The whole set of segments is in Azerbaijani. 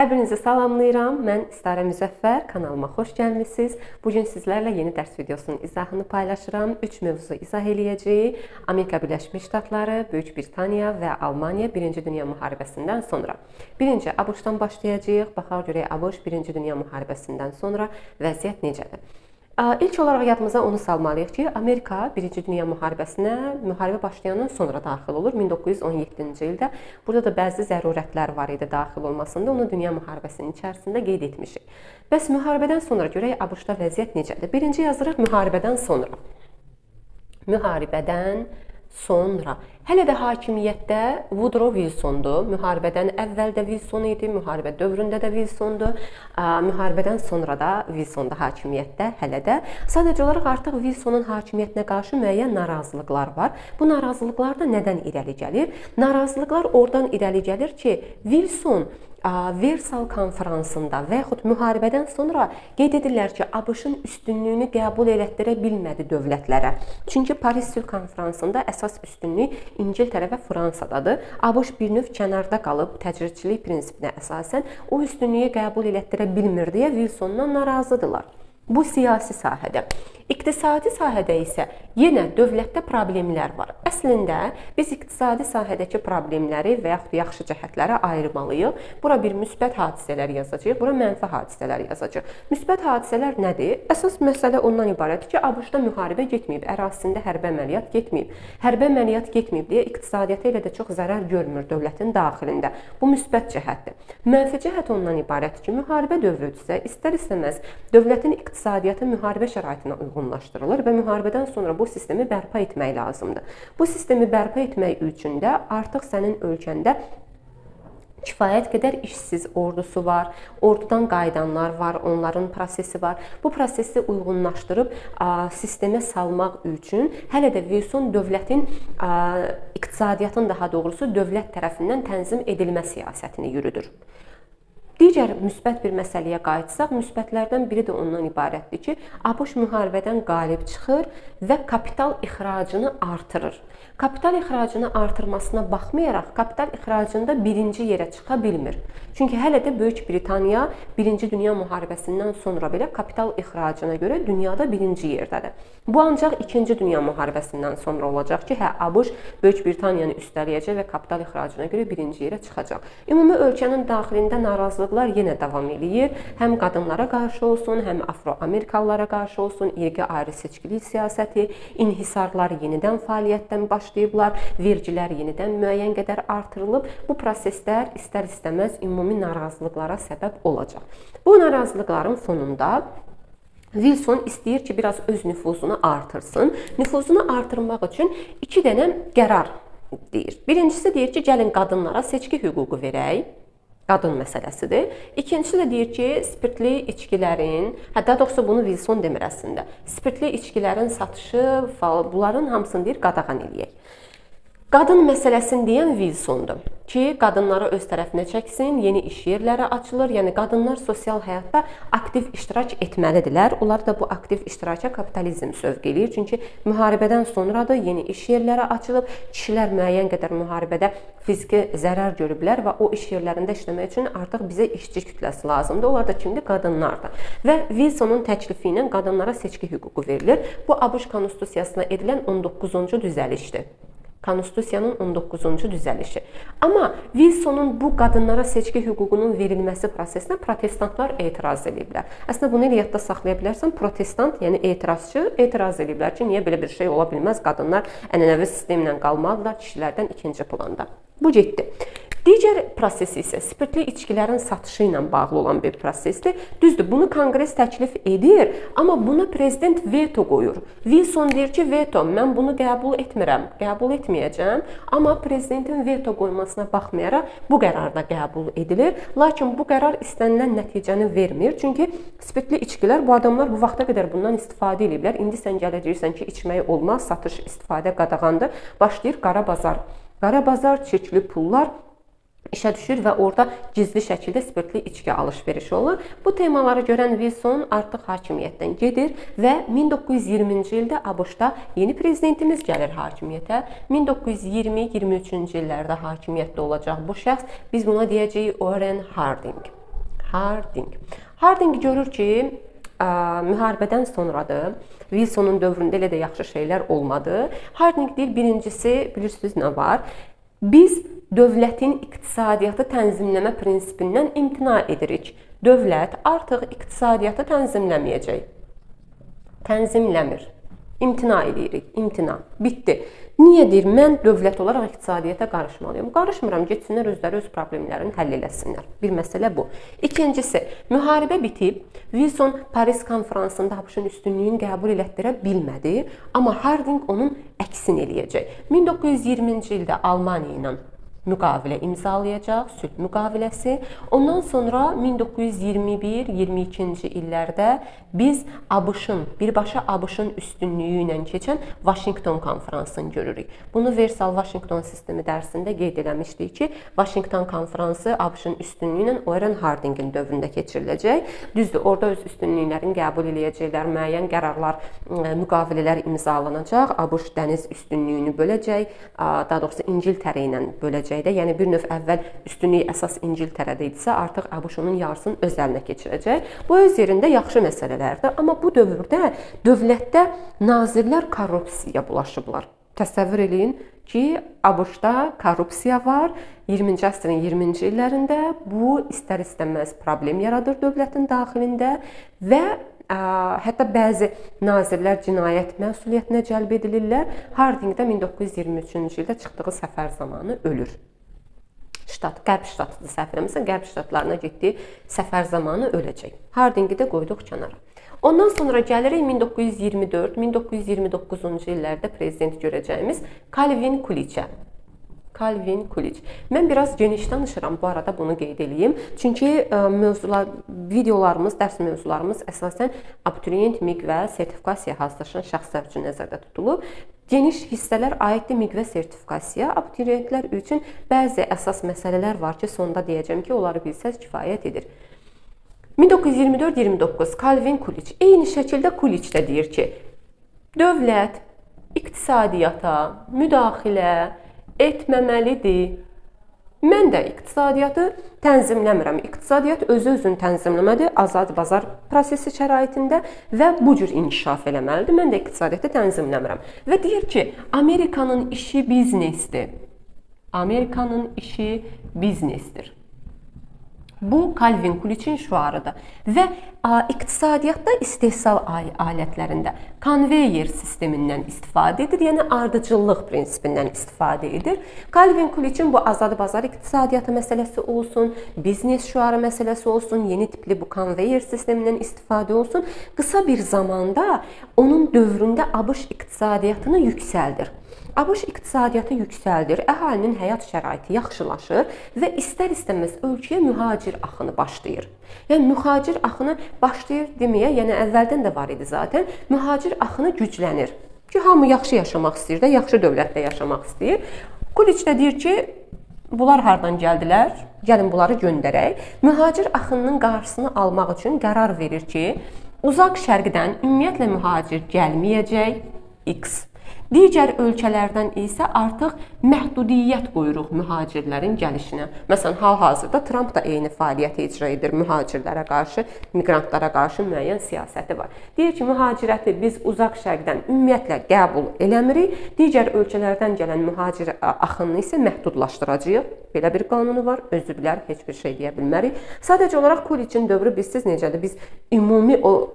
Hər birinizi salamlayıram. Mən İstara Müzəffər, kanalıma xoş gəlmisiniz. Bugün sizlərlə yeni dərs videosunun izahını paylaşıram. 3 mövzu izah eləyəcəyik. Amerika Birləşmiş Ştatları, Böyük Britaniya və Almaniya 1-ci Dünya müharibəsindən sonra. Birinci ABŞ-dan başlayacağıq. Baxaq görək ABŞ 1-ci Dünya müharibəsindən sonra vəziyyət necədir? İlk olaraq yadımıza onu salmalıyıq ki, Amerika 1-ci Dünya müharibəsinə müharibə başlayandan sonra daxil olur. 1917-ci ildə. Burada da bəzi zərurətlər var idi daxil olmasında. Onu Dünya müharibəsinin içərisində qeyd etmişik. Bəs müharibədən sonra görək ABŞ-da vəziyyət necədir? Birinci yazırıq müharibədən sonra. Müharibədən sonra. Hələ də hakimiyyətdə Woodrow Wilsondur. Müharibədən əvvəl də Wilson idi, müharibə dövründə də Wilsondur. Müharibədən sonra da Wilsonda hakimiyyətdə hələ də. Sadəcə olaraq artıq Wilsonun hakimiyyətinə qarşı müəyyən narazılıqlar var. Bu narazılıqlar da nədən irəli gəlir? Narazılıqlar oradan irəli gəlir ki, Wilson Versal konfransında və yaxud müharibədən sonra qeyd edirlər ki, ABŞ-ın üstünlüyünü qəbul elətdirə bilmədi dövlətlərə. Çünki Paris sülh konfransında əsas üstünlük İngiltərə və Fransadadır. ABŞ bir növ kənarda qalıb təcridçilik prinsipinə əsasən o üstünlüyü qəbul elətdirə bilmir deyə Wilsondan narazıdırlar. Bu siyasi sahədə. İqtisadi sahədə isə yenə dövlətdə problemlər var. Əslində biz iqtisadi sahədəki problemləri və yaxud yaxşı cəhətləri ayırmalıyıq. Bura bir müsbət hadisələr yazacağıq, bura mənfi hadisələr yazacağıq. Müsbət hadisələr nədir? Əsas məsələ ondan ibarətdir ki, ABŞ-da müharibə getməyib, ərazisində hərbi əməliyyat getməyib. Hərbi əməliyyat getməyib deyə iqtisadiyyata elə də çox zərər görmür dövlətin daxilində. Bu müsbət cəhətdir. Mənfi cəhət ondan ibarətdir ki, müharibə dövrüdürsə, istər-istəməz dövlətin iqtisadiyyatı müharibə şəraitinə uyğunlaşdırılır və müharibədən sonra bu sistemi bərpa etmək lazımdır. Bu sistemi bərpa etmək üçün də artıq sənin ölkəndə kifayət qədər işsiz ordusu var, ordudan qayıdanlar var, onların prosesi var. Bu prosesi uyğunlaşdırıb sistemə salmaq üçün hələ də Wilson dövlətin iqtisadiyyatın daha doğrusu dövlət tərəfindən tənzim edilmə siyasətini yürüdür. Digər müsbət bir məsələyə qayıtsaq, müsbətlərdən biri də ondan ibarətdir ki, ABŞ müharibədən qalib çıxır və kapital ixracını artırır. Kapital ixracını artırmasına baxmayaraq, kapital ixracında birinci yerə çıxa bilmir. Çünki hələ də Böyük Britaniya 1-ci Dünya müharibəsindən sonra belə kapital ixracına görə dünyada birinci yerdədir. Bu ancaq 2-ci Dünya müharibəsindən sonra olacaq ki, ABŞ Böyük Britaniyanı üstələyəcək və kapital ixracına görə birinci yerə çıxacaq. Ümumi ölkənin daxilində narazılıqlar yenə davam eləyir. Həm qadınlara qarşı olsun, həm Afro-Amerikalılara qarşı olsun, irqi ayrı seçkilik siyasəti, inhisarlar yenidən fəaliyyətdən başlayıblar, vergilər yenidən müəyyən qədər artırılıb. Bu proseslər istər-istəməz ümumi narazılıqlara səbəb olacaq. Bu narazılıqların fonunda Wilson istəyir ki, biraz öz nüfuzunu artırsın. Nüfuzunu artırmaq üçün 2 dənə qərar deyir. Birincisi deyir ki, gəlin qadınlara seçki hüququ verək. Qadın məsələsidir. İkincisi də deyir ki, spirtli içkilərin, daha doğrusu bunu Wilson demir əslində, spirtli içkilərin satışı, bunların hamısını deyir qadağan eləyək. Qadın məsələsini deyən Wilsondur ki, qadınları öz tərəfinə çəksin, yeni iş yerləri açılır. Yəni, qadınlar sosial həyatda aktiv iştirak etməlidirlər. Onlar da bu aktiv iştiraka kapitalizm sövq eləyir. Çünki müharibədən sonra da yeni iş yerləri açılıb. Kişilər müəyyən qədər müharibədə fiziki zərər görüblər və o iş yerlərində işləmək üçün artıq bizə işçi kütləsi lazımdır. Onlar da kimdir? Qadınlardır. Və Wilsonun təklifi ilə qadınlara seçki hüququ verilir. Bu, ABŞ Konstitusiyasına edilən 19-cu düzəlişdir. Konstitusiyanın 19-cu düzəlişi. Amma Wilsonun bu qadınlara seçki hüququnun verilməsi prosesinə protestantlar etiraz ediblər. Əslində bunu elə yadda saxlaya bilərsən, protestant, yəni etirazçı etiraz ediblər ki, niyə belə bir şey ola bilməz, qadınlar ənənəvi sistemlə qalmalıdırlar, kişilərdən ikinci planda. Bu getdi. Digər proses isə spirtli içkilərin satışı ilə bağlı olan bir prosesdir. Düzdür, bunu Konqres təklif edir, amma buna prezident veto qoyur. Wilson deyir ki, veto, mən bunu qəbul etmirəm, qəbul etməyəcəm. Amma prezidentin veto qoymasına baxmayaraq bu qərar da qəbul edilir. Lakin bu qərar istənilən nəticəni vermir. Çünki spirtli içkilər, bu adamlar bu vaxta qədər bundan istifadə ediblər. İndi sən gələcəksən ki, içmək olmaz, satış, istifadə qadağandır. Başlayır qara bazar. Qara bazar, çirkli pullar işə düşür və orada gizli şəkildə spirtli içki alış-verişi olur. Bu temaları görən Wilson artıq hakimiyyətdən gedir və 1920-ci ildə ABŞ-da yeni prezidentimiz gəlir hakimiyyətə. 1920-23-cü illərdə hakimiyyətdə olacaq bu şəxs, biz buna deyəcəyik Warren Harding. Harding. Harding görür ki, müharibədən sonradır. Wilsonun dövründə elə də yaxşı şeylər olmadı. Harding deyir, birincisi, bilirsiniz nə var? Biz dövlətin iqtisadiyyatı tənzimləmə prinsipindən imtina edirik. Dövlət artıq iqtisadiyyatı tənzimləməyəcək. Tənzimləmir. İmtina edirik. İmtina. Bitdi. Niyə deyir? Mən dövlət olaraq iqtisadiyyata qarışmalıyım. Qarışmıram, getsinlər özləri öz problemlərini həll eləsinlər. Bir məsələ bu. İkincisi, müharibə bitib, Wilson Paris konferansında ABŞ-ın üstünlüyünü qəbul elətdirə bilmədi, amma Harding onun əksini eləyəcək. 1920-ci ildə Almaniya ilə müqavilə imzalayacaq, sülh müqaviləsi. Ondan sonra 1921-22-ci illərdə biz ABŞ-ın, birbaşa ABŞ-ın üstünlüyü ilə keçən Washington konferansını görürük. Bunu Versal-Washington sistemi dərsində qeyd eləmişdik ki, Washington konferansı ABŞ-ın üstünlüyü ilə Warren Hardingin dövründə keçiriləcək. Düzdür, orada öz üstünlüklərini qəbul eləyəcəklər, müəyyən qərarlar, müqavilələr imzalanacaq. ABŞ dəniz üstünlüyünü böləcək, daha doğrusu İngiltərə ilə böləcək. Yəni bir növ əvvəl üstünlük əsas İngiltərədə idisə, artıq ABŞ onun yarısını öz əlinə keçirəcək. Bu öz yerində yaxşı məsələlərdir, amma bu dövrdə dövlətdə nazirlər korrupsiyaya bulaşıblar. Təsəvvür eləyin ki, ABŞ-da korrupsiya var. 20-ci əsrin 20-ci illərində bu istər-istəməz problem yaradır dövlətin daxilində və hətta bəzi nazirlər cinayət məsuliyyətinə cəlb edilirlər. Harding də 1923-cü ildə çıxdığı səfər zamanı ölür. Qərb ştatıdır səhv eləmirəmsə, Qərb ştatlarına getdiyi səfər zamanı öləcək. Hardingi də qoyduq kənara. Ondan sonra gəlirik 1924-1929-cu illərdə prezident görəcəyimiz Calvin Coolidge'ə. Calvin Coolidge. Mən biraz geniş danışıram, bu arada bunu qeyd edeyim. Çünki videolarımız, dərs mövzularımız əsasən abituriyent MİQ və sertifikasiya hazırlaşan şəxslər üçün nəzərdə tutulub. Geniş hissələr aiddir MİQ və sertifikasiya. Abituriyentlər üçün bəzi əsas məsələlər var ki, sonda deyəcəm ki, onları bilsəz kifayət edir. 1924-29 Calvin Coolidge. Eyni şəkildə Coolidge də deyir ki, dövlət iqtisadiyyata müdaxilə etməməlidir. Mən də iqtisadiyyatı tənzimləmirəm. İqtisadiyyat özü-özünü tənzimləməlidir, azad bazar prosesi şəraitində və bu cür inkişaf eləməlidir. Mən də iqtisadiyyatı tənzimləmirəm. Və deyir ki, Amerikanın işi biznesdir. Amerikanın işi biznesdir. Bu Calvin Coolidge'in şüarıdır. Və iqtisadiyyatda istehsal alətlərində konveyer sistemindən istifadə edir, yəni ardıcıllıq prinsipindən istifadə edir. Calvin Coolidge'in bu azad bazar iqtisadiyyatı məsələsi olsun, biznes şüarı məsələsi olsun, yeni tipli bu konveyer sistemindən istifadə olsun, qısa bir zamanda onun dövründə ABŞ iqtisadiyyatını yüksəldir. ABŞ iqtisadiyyatı yüksəldir, əhalinin həyat şəraiti yaxşılaşır və istər-istəməz ölkəyə mühacir axını başlayır. Yəni mühacir axını başlayır deməyə, yəni əvvəldən də var idi zaten, mühacir axını güclənir. Ki hamı yaxşı yaşamaq istəyir də, yaxşı dövlətdə yaşamaq istəyir. Coolidge də deyir ki, bunlar hardan gəldilər? Gəlin bunları göndərək. Mühacir axınının qarşısını almaq üçün qərar verir ki, uzaq şərqdən ümumiyyətlə mühacir gəlməyəcək, X. Digər ölkələrdən isə artıq məhdudiyyət qoyuruq mühacirlərin gəlişinə. Məsələn, hal-hazırda Trump da eyni fəaliyyəti icra edir mühacirlərə qarşı, miqrantlara qarşı müəyyən siyasəti var. Deyir ki, mühacirəti biz uzaq şərqdən ümumiyyətlə qəbul eləmirik, digər ölkələrdən gələn mühacir axınını isə məhdudlaşdıracağıq. Belə bir qanunu var, özü bilər, heç bir şey deyə bilmərik. Sadəcə olaraq Coolidge'in dövrü bizsiz necədir? Biz ümumi o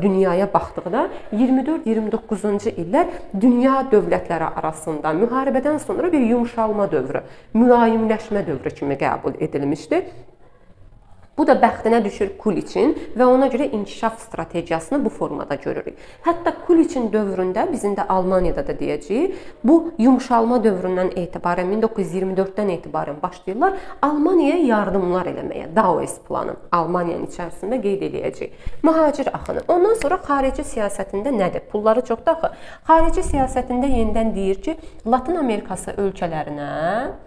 dünyaya baxdıqda 24-29-cu illər dünya dövlətləri arasında müharibədən sonra bir yumşalma dövrü, mülayimləşmə dövrü kimi qəbul edilmişdir. Bu da bəxtinə düşür Coolidge'in və ona görə inkişaf strategiyasını bu formada görürük. Hətta Coolidge'in dövründə, bizim də Almaniyada da deyəcəyik, bu yumşalma dövründən etibarən, 1924-dən etibarən başlayırlar Almaniyaya yardımlar eləməyə. Daoist planı Almaniyanın içərisində qeyd edəcəyik. Mühacir axını. Ondan sonra xarici siyasətində nədir? Pulları çoxdur axı. Xarici siyasətində yenidən deyir ki, Latın Amerikası ölkələrinə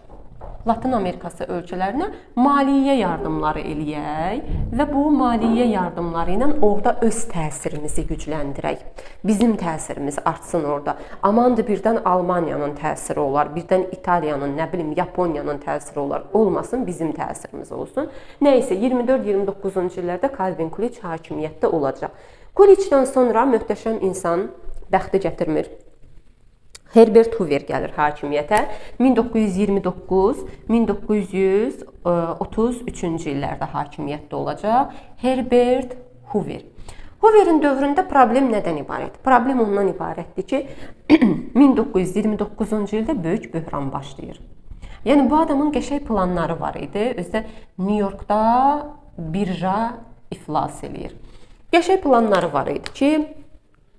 Latin Amerikası ölkələrinə maliyyə yardımları eləyək və bu maliyyə yardımları ilə orada öz təsirimizi gücləndirək. Bizim təsirimiz artsın orada. Amandı birdən Almaniyanın təsiri olar, birdən İtaliyanın, nə bilim, Yaponiyanın təsiri olar. Olmasın, bizim təsirimiz olsun. Nəysə 24-29-cu illərdə Calvin Coolidge hakimiyyətdə olacaq. Coolidge'dən sonra möhtəşəm insan, bəxti gətirmir, Herbert Hoover gəlir hakimiyyətə 1929-1933-cü illərdə hakimiyyətdə olacaq Herbert Hoover. Hooverin dövründə problem nədən ibarət? Problem ondan ibarətdir ki, 1929-cu ildə böyük böhran başlayır. Yəni bu adamın qəşəng planları var idi. Özdə New Yorkda birja iflas eləyir. Qəşəng planları var idi ki,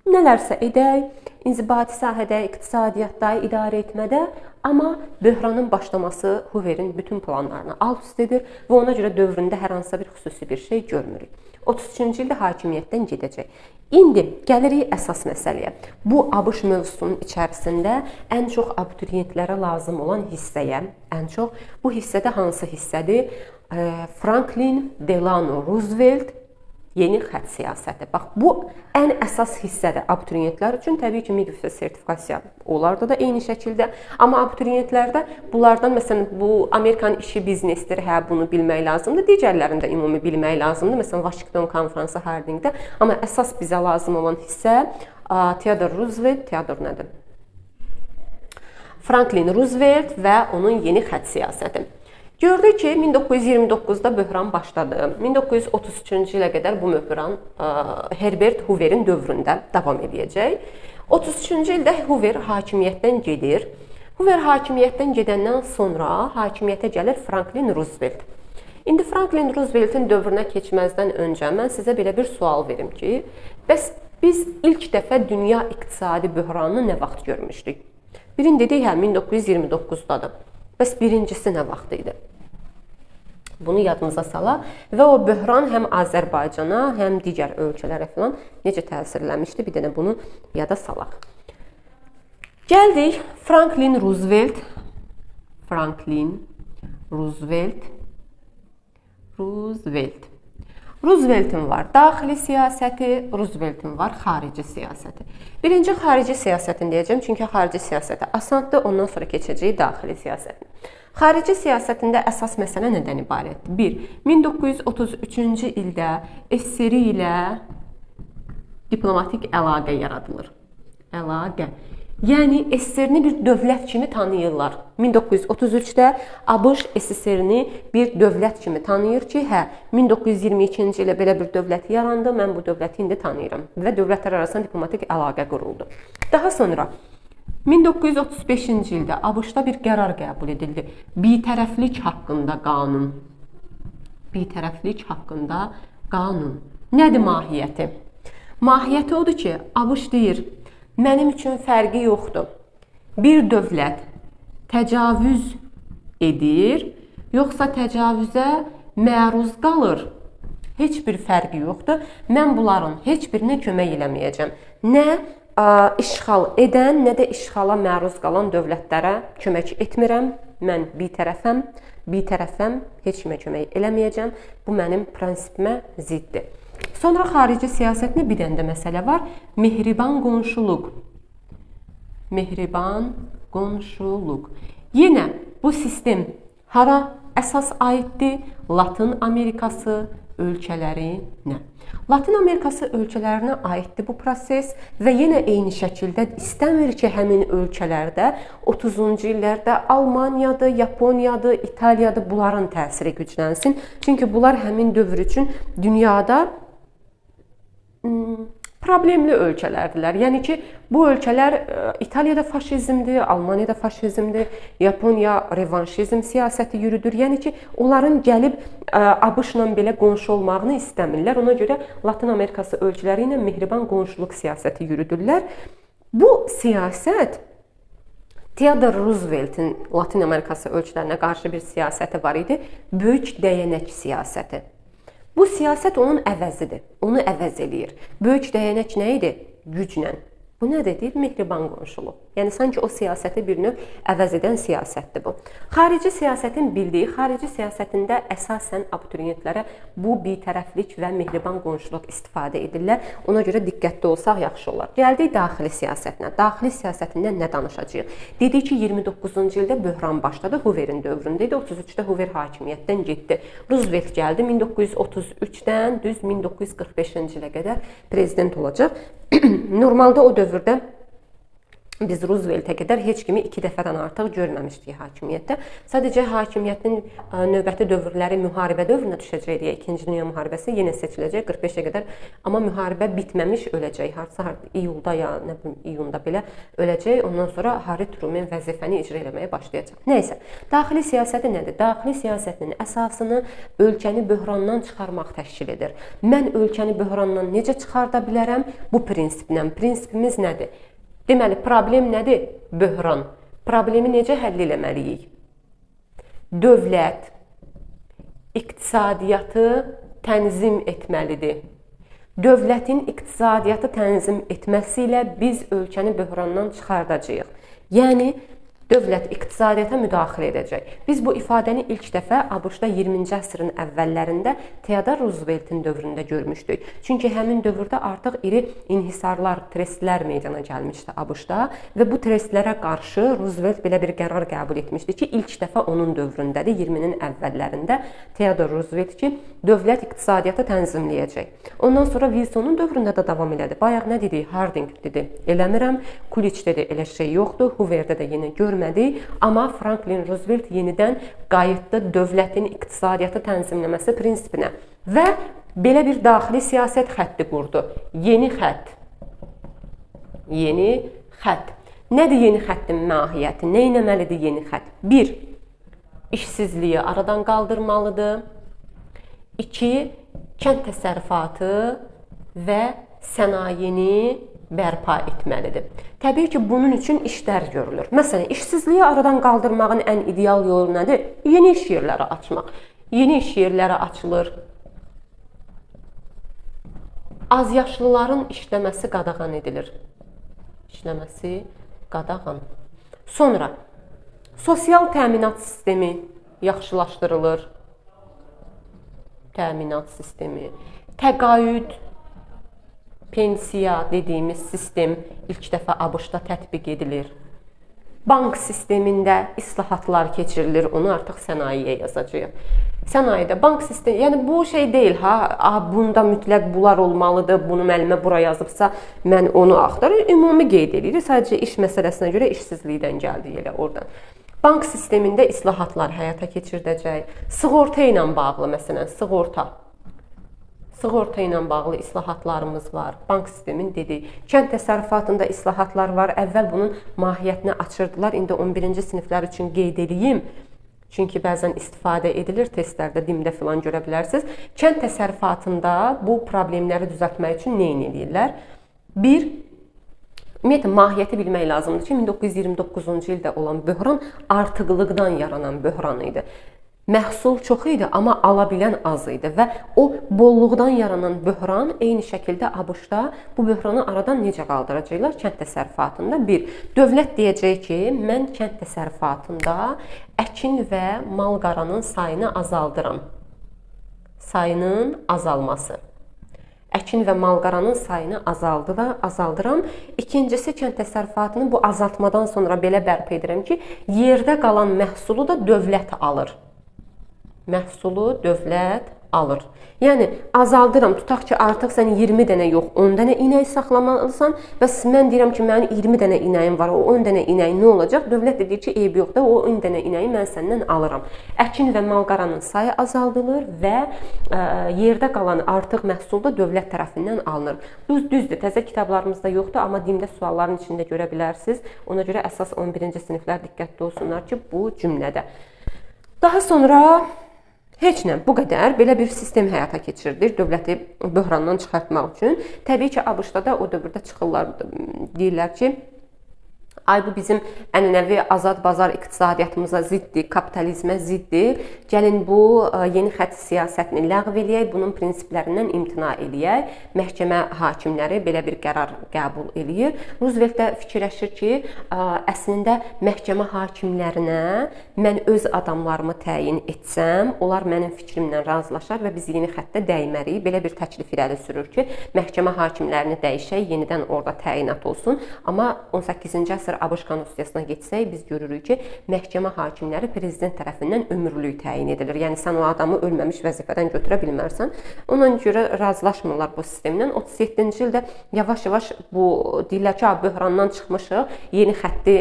nələrsə edək, inzibati sahədə, iqtisadiyyatda, idarə etmədə, amma böhranın başlaması Hooverin bütün planlarını alt-üst edir və ona görə dövründə hər hansısa bir xüsusi bir şey görmürük. 33-cü ildə hakimiyyətdən gedəcək. İndi gəlirik əsas məsələyə. Bu ABŞ mövzusunun içərisində ən çox abituriyentlərə lazım olan hissəyə, bu hissədə hansı hissədir? Franklin Delano Roosevelt yeni xətt siyasəti. Bax, bu ən əsas hissədir abituriyentlər üçün. Təbii ki, MİQF sertifikasiya onlarda da eyni şəkildə. Amma abituriyentlərdə bunlardan, məsələn, bu Amerikanın işi biznesdir, hə, bunu bilmək lazımdır. Digərlərində ümumi bilmək lazımdır. Məsələn, Washington konfransı Hardingdə. Amma əsas bizə lazım olan hissə Theodore Roosevelt, Franklin Roosevelt və onun yeni xətt siyasəti. Gördük ki, 1929-da böhran başladı. 1933-cü ilə qədər bu böhran Herbert Hooverin dövründə davam edəcək. 33-cü ildə Hoover hakimiyyətdən gedir. Hoover hakimiyyətdən gedəndən sonra hakimiyyətə gəlir Franklin Roosevelt. İndi Franklin Rooseveltin dövrünə keçməzdən öncə mən sizə belə bir sual verim ki, bəs biz ilk dəfə dünya iqtisadi böhranını nə vaxt görmüşdük? Birini dedik, hə, 1929-dadır. Bəs birincisi nə vaxt idi? Bunu yadımıza salaq və o böhran həm Azərbaycana, həm digər ölkələrə falan necə təsirləmişdi, bir dənə bunu yada salaq. Gəldik Franklin Roosevelt. Rooseveltin var daxili siyasəti, Rooseveltin var xarici siyasəti. Birinci xarici siyasətini deyəcəm, çünki xarici siyasəti asandır, ondan sonra keçəcəyik daxili siyasətinə. Xarici siyasətində əsas məsələ nədən ibarətdir? 1. 1933-cü ildə SSRİ ilə diplomatik əlaqə yaradılır. Yəni SSRİ-ni bir dövlət kimi tanıyırlar. 1933-də ABŞ SSRİ-ni bir dövlət kimi tanıyır ki, hə, 1922-ci ilə belə bir dövlət yarandı, mən bu dövləti indi tanıyıram və dövlətlər arasında diplomatik əlaqə quruldu. Daha sonra 1935-ci ildə ABŞ-da bir qərar qəbul edildi. Bitərəflik haqqında qanun. Nədir mahiyyəti? Mahiyyəti odur ki, ABŞ deyir, mənim üçün fərqi yoxdur. Bir dövlət təcavüz edir, yoxsa təcavüzə məruz qalır. Heç bir fərqi yoxdur. Mən bunların heç birinə kömək eləməyəcəm. Nə işğal edən, nə də işğala məruz qalan dövlətlərə kömək etmirəm. Mən bitərəfəm, heç kimə kömək eləməyəcəm. Bu mənim prinsipimə ziddir. Sonra xarici siyasətində bir dənə də məsələ var. Mehriban qonşuluq. Yenə bu sistem hara əsas aiddir? Latin Amerikası ölkələrinə. Latin Amerikası ölkələrinə aiddir bu proses və yenə eyni şəkildə istəmir ki, həmin ölkələrdə 30-cu illərdə Almaniyadır, Yaponiyadır, İtaliyadır, bunların təsiri güclənsin. Çünki bunlar həmin dövr üçün dünyada problemli ölkələrdirlər. Yəni ki, bu ölkələr İtaliyada faşizmdir, Almaniyada faşizmdir, Yaponiya revanşizm siyasəti yürüdür. Yəni ki, onların gəlib ABŞ-la belə qonşu olmağını istəmirlər. Ona görə Latin Amerikası ölkələri ilə mehriban qonşuluq siyasəti yürüdürlər. Bu siyasət Theodore Rooseveltin Latin Amerikası ölkələrinə qarşı bir siyasəti var idi. Böyük dəyənək siyasəti. Bu siyasət onun əvəzidir. Onu əvəz eləyir. Böyük dəyənək nə idi? Güclə. Bu nə dedi? Mehriban qonşuluq. Yəni sanki o siyasəti bir növ əvəz edən siyasətdir bu. Xarici siyasətin bildiyi, xarici siyasətində əsasən abituriyentlərə bu bitərəflik və mehriban qonşuluq istifadə edirlər. Ona görə diqqətli olsaq yaxşı olar. Gəldik daxili siyasətinə. Daxili siyasətində nə danışacağıq? Dedik ki, 29-cu ildə böhran başladı, Hooverin dövründə idi. 33-də Hoover hakimiyyətdən getdi. Roosevelt gəldi 1933-dən düz 1945-ci ilə qədər prezident olacaq. Normalda o dövrdə biz Rooseveltə qədər heç kimi 2 dəfədən artıq görməmişdik hakimiyyətdə. Sadəcə hakimiyyətin növbəti dövrləri müharibə dövrünə düşəcək deyə 2-ci Dünya müharibəsi yenə seçiləcək 45-ə qədər. Amma müharibə bitməmiş öləcək. Hardasa iyulda ya nə bilim iyunda belə öləcək. Ondan sonra Harry Truman vəzifəni icra etməyə başlayacaq. Nəysə, daxili siyasəti nədir? Daxili siyasətin əsasını ölkəni böhrandan çıxarmaq təşkil edir. Mən ölkəni böhrandan necə çıxarda bilərəm? Bu prinsiplə. Prinsipimiz nədir? Deməli, problem nədir? Böhran. Problemi necə həll etməliyik? Dövlət iqtisadiyyatı tənzim etməlidir. Dövlətin iqtisadiyyatı tənzim etməsi ilə biz ölkəni böhrandan çıxardacağıq. Yəni, dövlət iqtisadiyyata müdaxilə edəcək. Biz bu ifadəni ilk dəfə ABŞ-da 20-ci əsrin əvvəllərində Theodore Rooseveltin dövründə görmüşdük. Çünki həmin dövrdə artıq iri inhisarlar, trestlər meydana gəlmişdi ABŞ-da və bu trestlərə qarşı Roosevelt belə bir qərar qəbul etmişdi ki, ilk dəfə onun dövründədir, 20-nin əvvəllərində Theodore Roosevelt ki, dövlət iqtisadiyyatı tənzimləyəcək. Ondan sonra Wilsonun dövründə də davam elədi. Bayaq nə dedi? Harding dedi, eləmirəm. Coolidge dedi, elə şey yoxdur. Hooverdə də yenə görmədi. Amma Franklin Roosevelt yenidən qayıtdı dövlətin iqtisadiyyatı tənzimləməsi prinsipinə və belə bir daxili siyasət xətti qurdu. Yeni xətt. Yeni xətt. Nədir yeni xəttin mahiyyəti? Nə etməlidir yeni xətt? 1. İşsizliyi aradan qaldırmalıdır. 2. Kənd təsərrüfatı və sənayeni bərpa etməlidir. Təbii ki, bunun üçün işlər görülür. Məsələn, işsizliyi aradan qaldırmağın ən ideal yolu nədir? Yeni iş yerləri açmaq. Yeni iş yerləri açılır. Azyaşlıların işləməsi qadağan edilir. İşləməsi qadağan. Sonra, sosial təminat sistemi yaxşılaşdırılır. Təminat sistemi, təqaüd, pensiya dediyimiz sistem ilk dəfə ABŞ-da tətbiq edilir. Bank sistemində islahatlar keçirilir, onu artıq sənayeyə yazacağıq. Sənayedə bank sistemi, yəni bu şey deyil, bunda mütləq bunlar olmalıdır, bunu müəllimə bura yazıbsa, mən onu axtarır, ümumi qeyd edirik, sadəcə iş məsələsinə görə işsizlikdən gəldi elə oradan. Bank sistemində islahatlar həyata keçirdəcək. Sığorta ilə bağlı, məsələn, sığorta ilə bağlı islahatlarımız var. Bank sistemin dedik. Kənd təsərrüfatında islahatlar var. Əvvəl bunun mahiyyətini açırdılar. İndi 11-ci siniflər üçün qeyd edeyim. Çünki bəzən istifadə edilir testlərdə, dimdə filan görə bilərsiniz. Kənd təsərrüfatında bu problemləri düzəltmək üçün nə edirlər? 1. Ümumiyyətlə, mahiyyəti bilmək lazımdır ki, 1929-cu ildə olan böhran artıqlıqdan yaranan böhran idi. Məhsul çox idi, amma ala bilən az idi və o bolluqdan yaranan böhran eyni şəkildə ABŞ-da bu böhranı aradan necə qaldıracaqlar? Kənd təsərrüfatında 1. Dövlət deyəcək ki, mən kənd təsərrüfatında əkin və mal-qaranın sayını azaldıram. Sayının azalması. Əkin və mal-qaranın sayını azaldıram. İkincisi, kənd təsərrüfatını bu azaltmadan sonra belə bərpa edirəm ki, yerdə qalan məhsulu da dövlət alır. Məhsulu dövlət alır. Yəni, azaldıram. Tutaq ki, artıq sən 20 dənə yox, 10 dənə inək saxlamalısan və mən deyirəm ki, mənim 20 dənə inəyim var, o 10 dənə inək nə olacaq? Dövlət deyir ki, eybi yoxdur, o 10 dənə inəyi mən səndən alıram. Əkin və mal-qaranın sayı azaldılır və yerdə qalan artıq məhsul da dövlət tərəfindən alınır. Düzdür, təzə kitablarımızda yoxdur, amma dində sualların içində görə bilərsiniz. Ona görə əsas 11-ci siniflər diqqətli olsunlar ki, bu cümlədə. Daha sonra heç nə, bu qədər belə bir sistem həyata keçirilir dövləti böhrandan çıxartmaq üçün. Təbii ki, ABŞ-da da o dövrdə çıxırlar, deyirlər ki, Ay bu bizim ənənəvi azad bazar iqtisadiyyatımıza ziddir, kapitalizmə ziddir. Gəlin bu yeni xətt siyasətini ləğv eləyək, bunun prinsiplərindən imtina eləyək. Məhkəmə hakimləri belə bir qərar qəbul eləyir. Roosevelt də fikirləşir ki, əslində məhkəmə hakimlərinə mən öz adamlarımı təyin etsəm, onlar mənim fikrimlə razılaşar və biz yeni xəttə dəymərik. Belə bir təklif irəli sürür ki, məhkəmə hakimlərini dəyişək, yenidən orada təyinat olsun. Amma 18-ci əsr ABŞ konstitusiyasına geçsək, biz görürük ki, məhkəmə hakimləri prezident tərəfindən ömürlük təyin edilir. Yəni sən o adamı ölməmiş vəzifədən götürə bilmərsən. Ona görə razılaşmırlar bu sistemdən. 37-ci ildə yavaş-yavaş bu deyirlər ki, böhrandan çıxmışıq, yeni xətti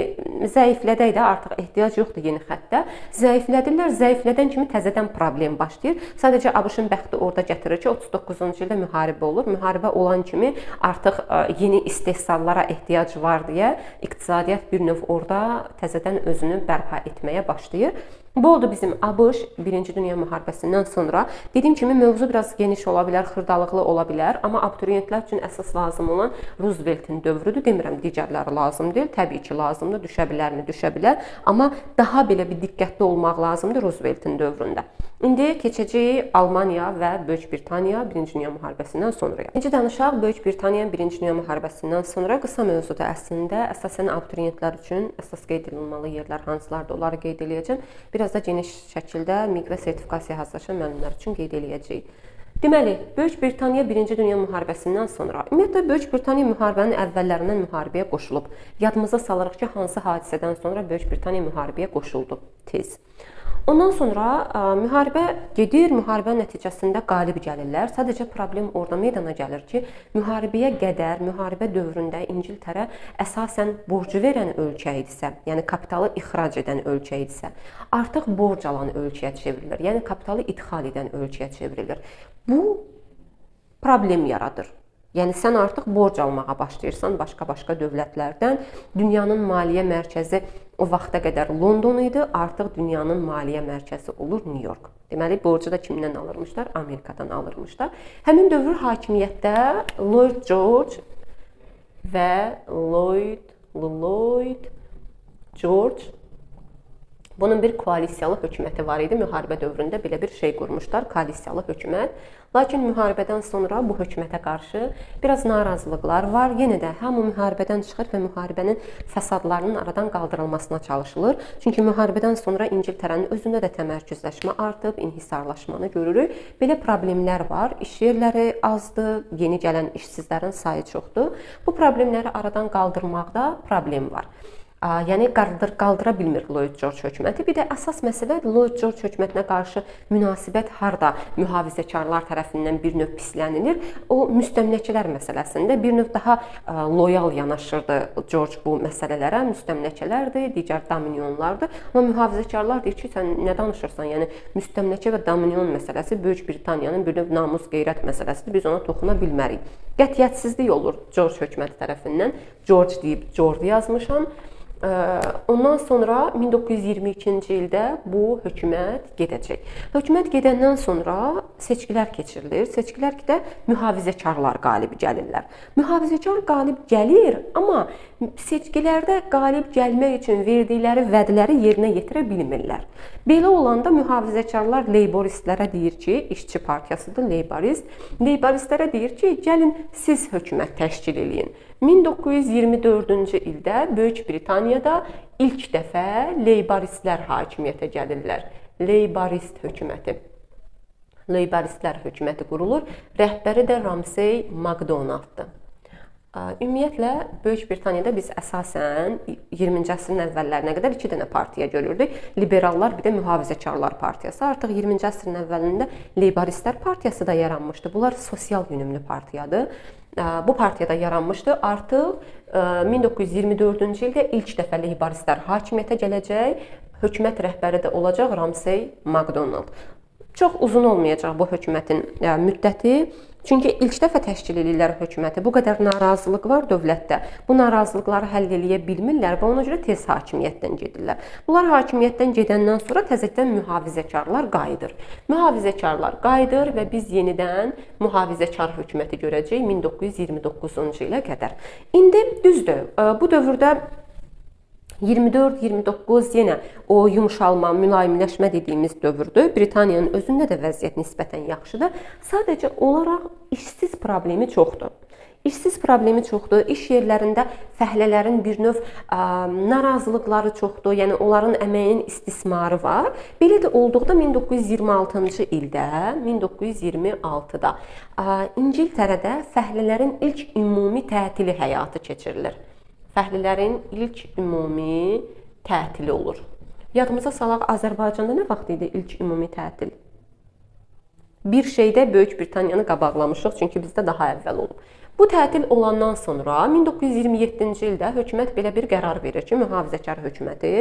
zəiflədək də artıq ehtiyac yoxdur yeni xəttə. Zəiflədirlər, zəiflədən kimi təzədən problem başlayır. Sadəcə ABŞ-ın bəxti orada gətirir ki, 39-cu ildə müharibə olur. Müharibə olan kimi artıq yeni istehsallara ehtiyac var deyə iqtisadiyyat bir növ orada təzədən özünü bərpa etməyə başlayır. Bu oldu bizim ABŞ 1-ci Dünya müharibəsindən sonra. Dediyim kimi mövzu biraz geniş ola bilər, xırdalıqlı ola bilər, amma abituriyentlər üçün əsas lazım olan Rooseveltin dövrüdür. Demirəm digərləri lazım deyil, təbii ki lazımdır, düşə bilərmi, düşə bilər, amma daha belə bir diqqətli olmaq lazımdır Rooseveltin dövründə. İndi keçəcəyik Almaniya və Böyük Britaniya 1-ci Dünya müharibəsindən sonra. Necə danışaq? Böyük Britaniya 1-ci Dünya müharibəsindən sonra qısa mövzuda əslində əsasən abituriyentlər üçün əsas qeyd edilməli yerlər hansılardır, onları qeyd edəcəm. Biraz da geniş şəkildə miqə və sertifikasiya hazırlaşan müəllimlər üçün qeyd edəcəyik. Deməli, Böyük Britaniya 1-ci Dünya müharibəsindən sonra, ümumiyyətlə Böyük Britaniya müharibənin əvvəllərindən müharibəyə qoşulub. Yadımıza salırıq ki, hansı hadisədən sonra Böyük Britaniya müharibəyə qoşuldu tez. Ondan sonra müharibə gedir, müharibə nəticəsində qalib gəlirlər. Sadəcə problem orada meydana gəlir ki, müharibəyə qədər, müharibə dövründə İngiltərə əsasən borcu verən ölkə idisə, yəni kapitalı ixrac edən ölkə idisə, artıq borc alan ölkəyə çevrilir, yəni kapitalı idxal edən ölkəyə çevrilir. Bu problem yaradır. Yəni sən artıq borc almağa başlayırsan başqa dövlətlərdən. Dünyanın maliyyə mərkəzi o vaxta qədər London idi, artıq dünyanın maliyyə mərkəzi olur New York. Deməli, borcu da kimdən alırmışlar? Amerikadan alırmışlar. Həmin dövr hakimiyyətdə Lloyd George və Lloyd George bunun bir koalisiyalı hökuməti var idi. Müharibə dövründə belə bir şey qurmuşlar, koalisiyalı hökumət. Lakin müharibədən sonra bu hökumətə qarşı biraz narazılıqlar var. Yenə də hamı müharibədən çıxır və müharibənin fəsadlarının aradan qaldırılmasına çalışılır. Çünki müharibədən sonra İngiltərənin özündə də təmərküzləşmə artıb, inhisarlaşmanı görürük. Belə problemlər var. İş yerləri azdır, yeni gələn işsizlərin sayı çoxdur. Bu problemləri aradan qaldırmaqda problem var. Yəni qaldıra bilmir Lloyd George hökuməti. Bir də əsas məsələ Lloyd George hökumətinə qarşı münasibət harda mühafizəkarlar tərəfindən bir növ pislənilir. O müstəmləkələr məsələsində bir növ daha loyal yanaşırdı George bu məsələlərə. Müstəmləkələrdir, digər dominionlardır. Amma mühafizəkarlar deyir ki, sən nə danışırsan? Yəni müstəmləkə və dominion məsələsi Böyük Britaniyanın bir növ namus, qeyrət məsələsidir. Biz ona toxuna bilmərik. Qətiyyətsizlik olur George hökuməti tərəfindən. George deyib George yazmışam. Ondan sonra 1922-ci ildə bu hökumət gedəcək. Hökumət gedəndən sonra seçkilər keçirilir. Seçkilərdə mühafizəkarlar qalib gəlirlər. Mühafizəkar qalib gəlir, amma seçkilərdə qalib gəlmək üçün verdikləri vədləri yerinə yetirə bilmirlər. Belə olanda mühafizəkarlar leyboristlərə deyir ki, işçi partiyasıdır leyborist. Leyboristlərə deyir ki, gəlin siz hökumət təşkil eləyin. 1924-cü ildə Böyük Britaniyada ilk dəfə leyboristlər hakimiyyətə gəlirlər. Leyborist hökuməti. Leyboristlər hökuməti qurulur. Rəhbəri də Ramsay MacDonalddır. Ümumiyyətlə, Böyük Britaniyada biz əsasən 20-ci əsrin əvvəllərinə qədər 2 dənə partiya görürdük. Liberallar, bir də mühafizəkarlar partiyası. Artıq 20-ci əsrin əvvəlində Leyboristlər partiyası da yaranmışdı. Bunlar sosial yönümlü partiyadır. Bu partiyada yaranmışdı. Artıq 1924-cü ildə ilk dəfə Leyboristlər hakimiyyətə gələcək. Hökumət rəhbəri də olacaq Ramsay MacDonald. Çox uzun olmayacaq bu hökumətin müddəti. Çünki ilk dəfə təşkil edirlər hökuməti. Bu qədər narazılıq var dövlətdə. Bu narazılıqları həll eləyə bilmirlər və ona görə tez hakimiyyətdən gedirlər. Bunlar hakimiyyətdən gedəndən sonra təzədən mühafizəkarlar qayıdır. Mühafizəkarlar qayıdır və biz yenidən mühafizəkar hökuməti görəcəyik 1929-cu ilə qədər. İndi düzdür, bu dövrdə 24-29 yenə o yumşalma, mülayimləşmə dediyimiz dövrdür. Britaniyanın özündə də vəziyyət nisbətən yaxşıdır. Sadəcə olaraq işsiz problemi çoxdur. İşsiz problemi çoxdur. İş yerlərində fəhlələrin bir növ narazılıqları çoxdur. Yəni onların əməyinin istismarı var. Belə də olduqda 1926-cı ildə, 1926-da İngiltərədə fəhlələrin ilk ümumi tətili həyata keçirilir. Fəhlələrin ilk ümumi tətili olur. Yadımıza salaq, Azərbaycanda nə vaxt idi ilk ümumi tətil? Bir şeydə Böyük Britaniyanı qabaqlamışıq, çünki bizdə daha əvvəl olub. Bu tətil olandan sonra 1927-ci ildə hökumət belə bir qərar verir ki, mühafizəkar hökuməti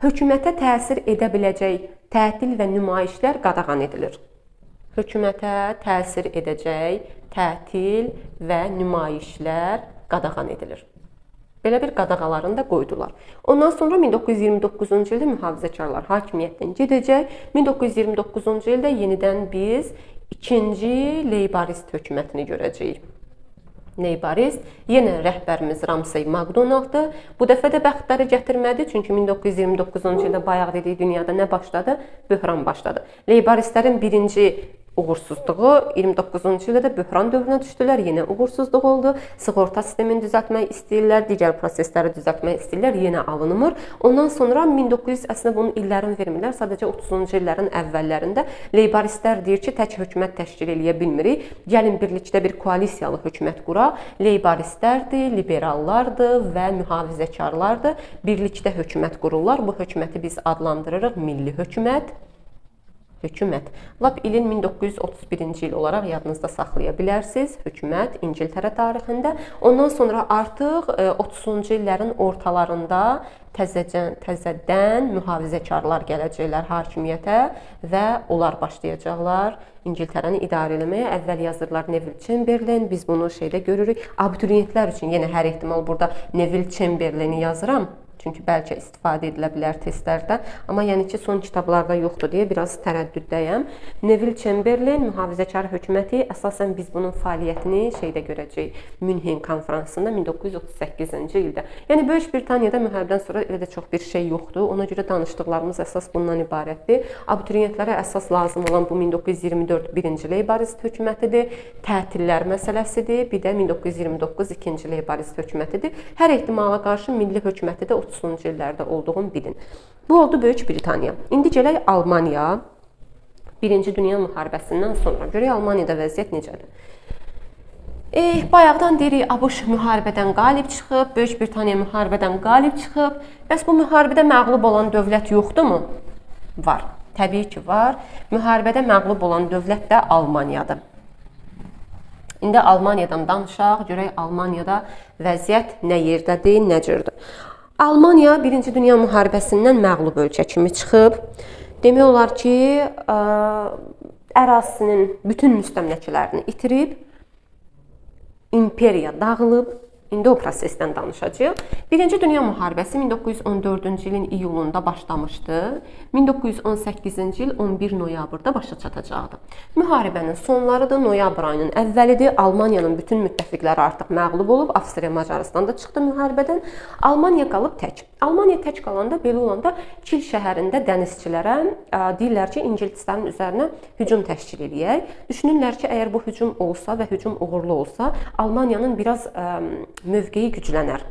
hökumətə təsir edə biləcək tətil və nümayişlər qadağan edilir. Hökumətə təsir edəcək tətil və nümayişlər qadağan edilir. Belə bir qadağalarını da qoydular. Ondan sonra 1929-cu ildə mühafizəkarlar hakimiyyətdən gedəcək. 1929-cu ildə yenidən biz ikinci Leybarist hökumətini görəcəyik. Leybarist, yenə rəhbərimiz Ramsay MacDonalddır. Bu dəfə də bəxtləri gətirmədi, çünki 1929-cu ildə bayaq dediyi dünyada nə başladı? Böhran başladı. Leybaristlərin birinci uğursuzluğu 29-cu ildə də böhran dövrünə düşdülər, yenə uğursuzluq oldu. Sığorta sistemini düzəltmək istəyirlər, digər prosesləri düzəltmək istəyirlər, yenə alınmır. Ondan sonra 1900 əslində bunun illərini vermirlər, sadəcə 30-cu illərin əvvəllərində Leybaristlər deyir ki, tək hökumət təşkil eləyə bilmirik. Gəlin birlikdə bir koalisiyalı hökumət quraq. Leybaristlərdir, liberallardır və mühafizəkarlardır. Birlikdə hökumət qururlar. Bu hökuməti biz adlandırırıq milli hökumət. Lap ilin 1931-ci il olaraq yadınızda saxlaya bilərsiniz. Hökumət İngiltərə tarixində. Ondan sonra artıq 30-cu illərin ortalarında təzədən mühafizəkarlar gələcəklər hakimiyyətə və onlar başlayacaqlar İngiltərəni idarə etməyə. Əvvəl yazırlar Neville Chamberlain. Biz bunu şeydə görürük. Abituriyentlər üçün yenə hər ehtimal burada Neville Chamberlaini yazıram. Çünki bəlkə istifadə edilə bilər testlərdə. Amma yəni ki, son kitablarda yoxdur deyə biraz tərəddüddəyəm. Neville Chamberlain, mühafizəkar hökuməti, əsasən biz bunun fəaliyyətini şeydə görəcəyik. Münhen konfransında 1938-ci ildə. Yəni Böyük Britaniyada müharibədən sonra elə də çox bir şey yoxdur. Ona görə danışdıqlarımız əsas bundan ibarətdir. Abituriyentlərə əsas lazım olan bu 1924 birinci Leybarist hökumətidir. Tətillər məsələsidir. Bir də 1929 ikinci Leybarist hökumətidir. Hər ehtimala qarşı milli hökuməti də 30-cu illərdə olduğunu bilin. Bu oldu Böyük Britaniya. İndi gələk Almaniya. Birinci Dünya müharibəsindən sonra. Görək Almaniyada vəziyyət necədir? Bayaqdan deyirik, ABŞ müharibədən qalib çıxıb, Böyük Britaniya müharibədən qalib çıxıb. Bəs bu müharibədə məğlub olan dövlət yoxdurmu? Var. Təbii ki, var. Müharibədə məğlub olan dövlət də Almaniyadır. İndi Almaniyadan danışaq, görək Almaniyada vəziyyət nə yerdədir, nə cürdür. Almaniya 1-ci Dünya müharibəsindən məğlub ölkə kimi çıxıb. Demək olar ki, ərazisinin bütün müstəmləkələrini itirib, imperiya dağılıb. İndi o prosesdən danışacağıq. 1-ci Dünya müharibəsi 1914-cü ilin iyulunda başlamışdı. 1918-ci il 11 noyabrda başa çatacaqdı. Müharibənin sonlarıdır, noyabr ayının əvvəlidir. Almaniyanın bütün müttəfiqləri artıq məğlub olub. Avstriya, Macarıstan da çıxdı müharibədən. Almaniya qalıb tək. Almaniya tək qalanda belə olanda Kil şəhərində dənizçilərə deyirlər ki, ingilislərin üzərinə hücum təşkil edək. Düşünürlər ki, əgər bu hücum olsa və hücum uğurlu olsa, Almaniyanın biraz mövqeyi güclənər.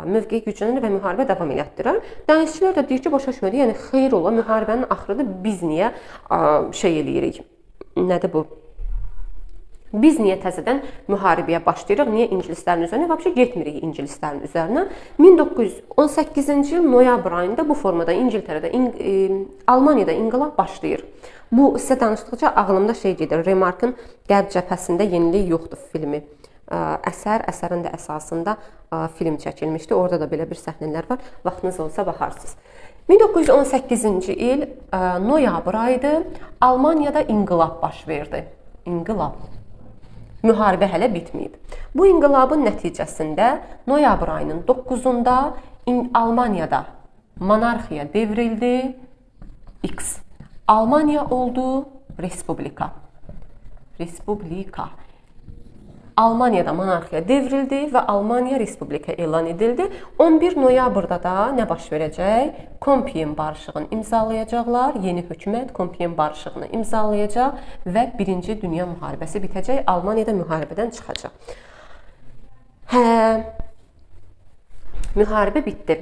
Mövqeyi güclənər və müharibə davam elətdirər. Dənizçilər də deyir ki, başa düşmədi. Yəni xeyr ola, müharibənin axırıdır. Biz niyə şey eləyirik? Nədir bu? Biz niyə təzədən müharibəyə başlayırıq? Niyə ingilislərin üzərinə? Vəbşə getmirik ingilislərin üzərinə. 1918-ci il noyabr ayında bu formada İngiltərədə, Almaniyada inqilab başlayır. Bu sizə danışdıqca ağlımda şey gedir. Remarkın Qərb cəbhəsində yenilik yoxdur filmi. Əsərin də əsasında film çəkilmişdi. Orada da belə bir səhnələr var. Vaxtınız olsa baxarsınız. 1918-ci il noyabr ayıdır. Almaniyada inqilab baş verdi. İnqilab. Müharibə hələ bitməyib. Bu inqilabın nəticəsində noyabr ayının 9-unda Almaniyada monarxiya devrildi. X. Almaniya oldu respublika. Almaniyada monarxiya devrildi və Almaniya respublika elan edildi. 11 noyabrda da nə baş verəcək? Kompiyen barışığını imzalayacaqlar. Yeni hökumət Kompiyen barışığını imzalayacaq və 1-ci Dünya müharibəsi bitəcək. Almaniyada müharibədən çıxacaq. Müharibə bitdi.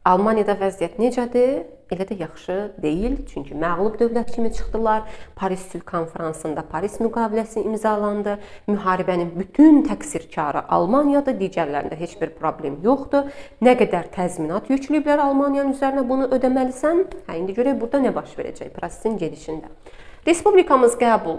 Almaniyada vəziyyət necədir? Elə də yaxşı deyil. Çünki məğlub dövlət kimi çıxdılar. Paris Sülh Konfransında Paris müqaviləsi imzalandı. Müharibənin bütün təqsirkarı Almaniyadır. Digərlərində heç bir problem yoxdur. Nə qədər təzminat yükləyiblər Almaniyanın üzərinə, bunu ödəməlisən. İndi görək burada nə baş verəcək prosesin gedişində. Respublikamız qəbul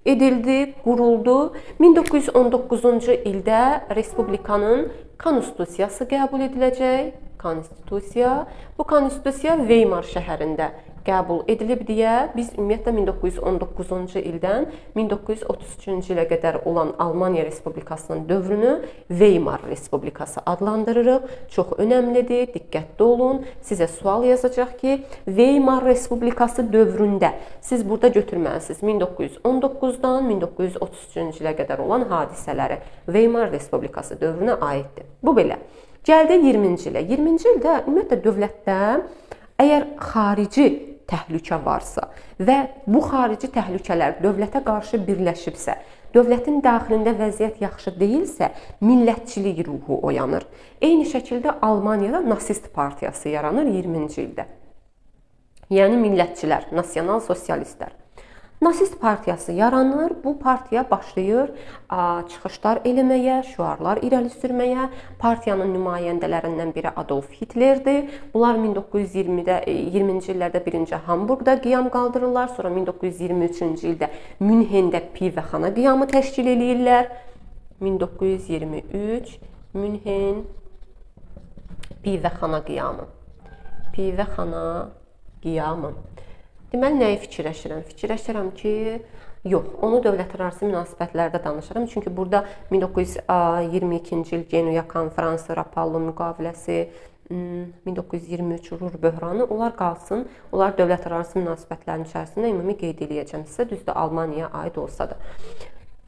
edildi, quruldu. 1919-cu ildə Respublikanın konstitusiyası qəbul ediləcək. Konstitusiya. Bu konstitusiya Weimar şəhərində qəbul edilib deyə biz ümumiyyətlə 1919-cu ildən 1933-cü ilə qədər olan Almaniya Respublikasının dövrünü Weimar Respublikası adlandırırıq. Çox önəmlidir, diqqətli olun. Sizə sual yazacaq ki, Weimar Respublikası dövründə siz burada götürməlisiniz 1919-dan 1933-cü ilə qədər olan hadisələri. Weimar Respublikası dövrünə aiddir. Bu belə. Gəldi 20-ci ilə. 20-ci ildə ümumiyyətlə dövlətdə əgər xarici təhlükə varsa və bu xarici təhlükələr dövlətə qarşı birləşibsə, dövlətin daxilində vəziyyət yaxşı deyilsə, millətçilik ruhu oyanır. Eyni şəkildə Almaniyada nasist partiyası yaranır 20-ci ildə. Yəni millətçilər, nasional sosialistlər. Nasist partiyası yaranır. Bu partiya başlayır çıxışlar eləməyə, şüarlar irəli sürməyə. Partiyanın nümayəndələrindən biri Adolf Hitlerdir. Bunlar 1920-ci illərdə birinci Hamburqda qiyam qaldırırlar. Sonra 1923-cü ildə Münhendə pivəxana qiyamı təşkil edirlər. 1923 Münhen pivəxana qiyamı. Pivəxana qiyamı. Deməli, nəyi fikirləşirəm? Fikirləşirəm ki, yox, onu dövlətlərarası münasibətlərdə danışıram. Çünki burada 1922-ci il Genuya konfransı, Rapallo müqaviləsi, 1923 Ruhr böhranı, onlar qalsın. Onlar dövlətlərarası münasibətlərin içərisində ümumi qeyd edəcəm sizə, düzdür, Almaniyaya aid olsa da.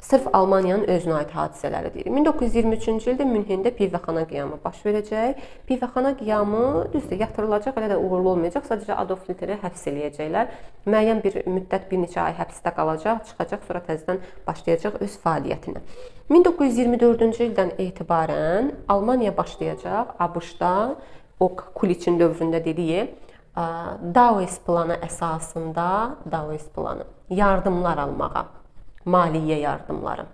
Sırf Almaniyanın özünə aid hadisələri deyir. 1923-cü ildə Münhendə pivəxana qiyamı baş verəcək. Pivəxana qiyamı düzdür, yatırılacaq, elə də uğurlu olmayacaq. Sadəcə Adolf Hitleri həbs eləyəcəklər. Müəyyən bir müddət, bir neçə ay həbsdə qalacaq, çıxacaq, sonra təzədən başlayacaq öz fəaliyyətinə. 1924-cü ildən etibarən Almaniya başlayacaq ABŞ-da, o Kuliçin dövründə dediyi Dawes planı əsasında yardımlar almağa. Maliyyə yardımları.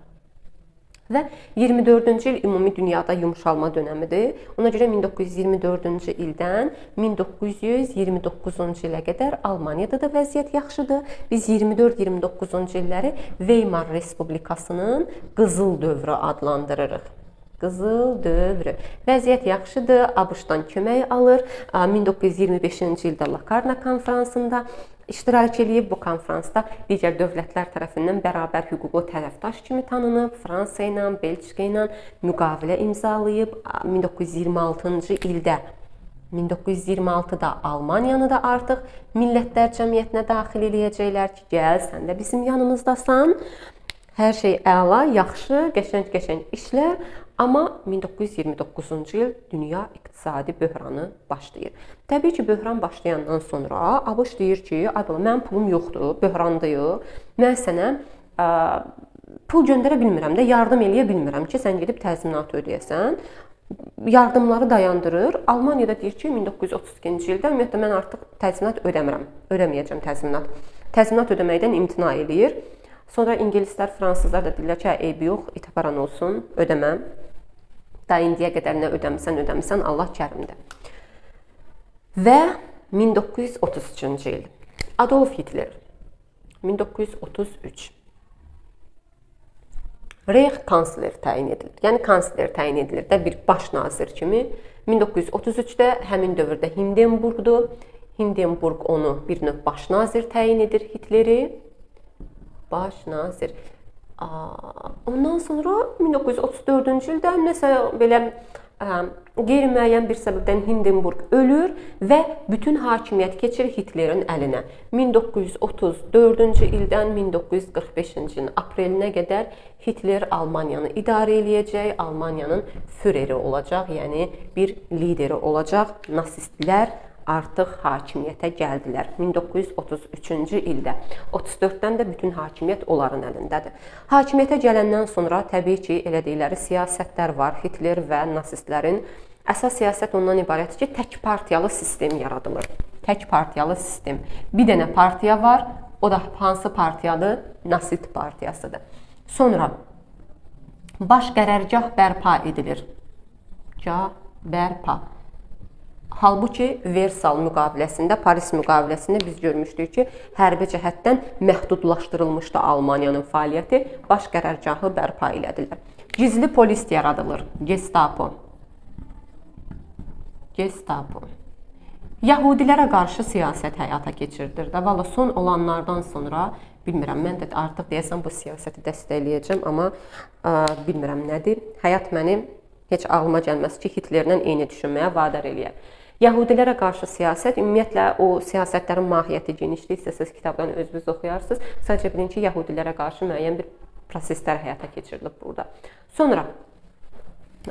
Və 24-cü il ümumi dünyada yumşalma dönəmidir. Ona görə 1924-cü ildən 1929-cu ilə qədər Almaniyada da vəziyyət yaxşıdır. Biz 24-29-cu illəri Weimar Respublikasının qızıl dövrü adlandırırıq. Qızıl dövrü. Vəziyyət yaxşıdır, ABŞ-dan kömək alır. 1925-ci ildə Lokarno konfransında iştirak edib. Bu konfransda digər dövlətlər tərəfindən bərabər hüquqlu tərəfdaş kimi tanınıb. Fransa ilə, Belçika ilə müqavilə imzalayıb. 1926-cı ildə 1926-da Almaniyanı da artıq Millətlər Cəmiyyətinə daxil eləyəcəklər ki, gəl, sən də bizim yanımızdasan. Hər şey əla, yaxşı, qəşəng işlər. Amma 1929-cu il dünya iqtisadi böhranı başlayır. Təbii ki, böhran başlayandan sonra ABŞ deyir ki, ay bala, mənim pulum yoxdur, böhrandayıq. Mən sənə pul göndərə bilmirəm də, yardım eləyə bilmirəm ki, sən gedib təzminat ödəyəsən. Yardımları dayandırır. Almaniyada deyir ki, 1932-ci ildə ümumiyyətlə mən artıq təzminat ödəmirəm, ödəməyəcəm təzminat. Təzminat ödəməkdən imtina eləyir. Sonra ingilislər, fransızlar da deyirlər ki, eybi yox, itaparan olsun, ödəməm. Da indiyə qədər nə ödəmisən, Allah kərimdir. Və 1933-cü il. Adolf Hitler. 1933. Rex kansler təyin edilir. Yəni kansler təyin edilir də bir baş nazir kimi. 1933-də həmin dövrdə Hindenburgdur. Hindenburg onu bir növ baş nazir təyin edir Hitleri. Baş nazir. Ondan sonra 1934-cü ildə nəsə belə qeyri-müəyyən bir səbəbdən Hindenburg ölür və bütün hakimiyyət keçir Hitlerin əlinə. 1934-cü ildən 1945-ci ilin aprelinə qədər Hitler Almaniyanı idarə eləyəcək, Almaniyanın führeri olacaq, yəni bir lideri olacaq. Nasistlər artıq hakimiyyətə gəldilər 1933-cü ildə. 34-dən də bütün hakimiyyət onların əlindədir. Hakimiyyətə gələndən sonra təbii ki, elədikləri siyasətlər var. Hitler və nasistlərin əsas siyasət ondan ibarətdir ki, tək partiyalı sistem yaradılır. Tək partiyalı sistem. Bir dənə partiya var, o da hansı partiyadır? Nasist partiyasıdır. Sonra baş qərargah bərpa edilir. Bərpa. Halbuki Versal müqaviləsində, Paris müqaviləsində biz görmüşdük ki, hərbi cəhətdən məhdudlaşdırılmışdı Almaniyanın fəaliyyəti, baş qərargahı bərpa elədilər. Gizli polis yaradılır, Gestapo. Yahudilərə qarşı siyasət həyata keçirilir. Valla son olanlardan sonra, bilmirəm, mən də artıq deyəsəm bu siyasəti dəstəkləyəcəm, amma bilmirəm nədir. Həyat məni heç ağlıma gəlməz ki, Hitlerlə eyni düşünməyə vadar eləyər. Yahudilərə qarşı siyasət, ümumiyyətlə o siyasətlərin mahiyyəti genişdir, istəsəz kitabdan özünüz oxuyarsınız. Sadəcə bilin ki, Yahudilərə qarşı müəyyən bir proseslər həyata keçirilib burada. Sonra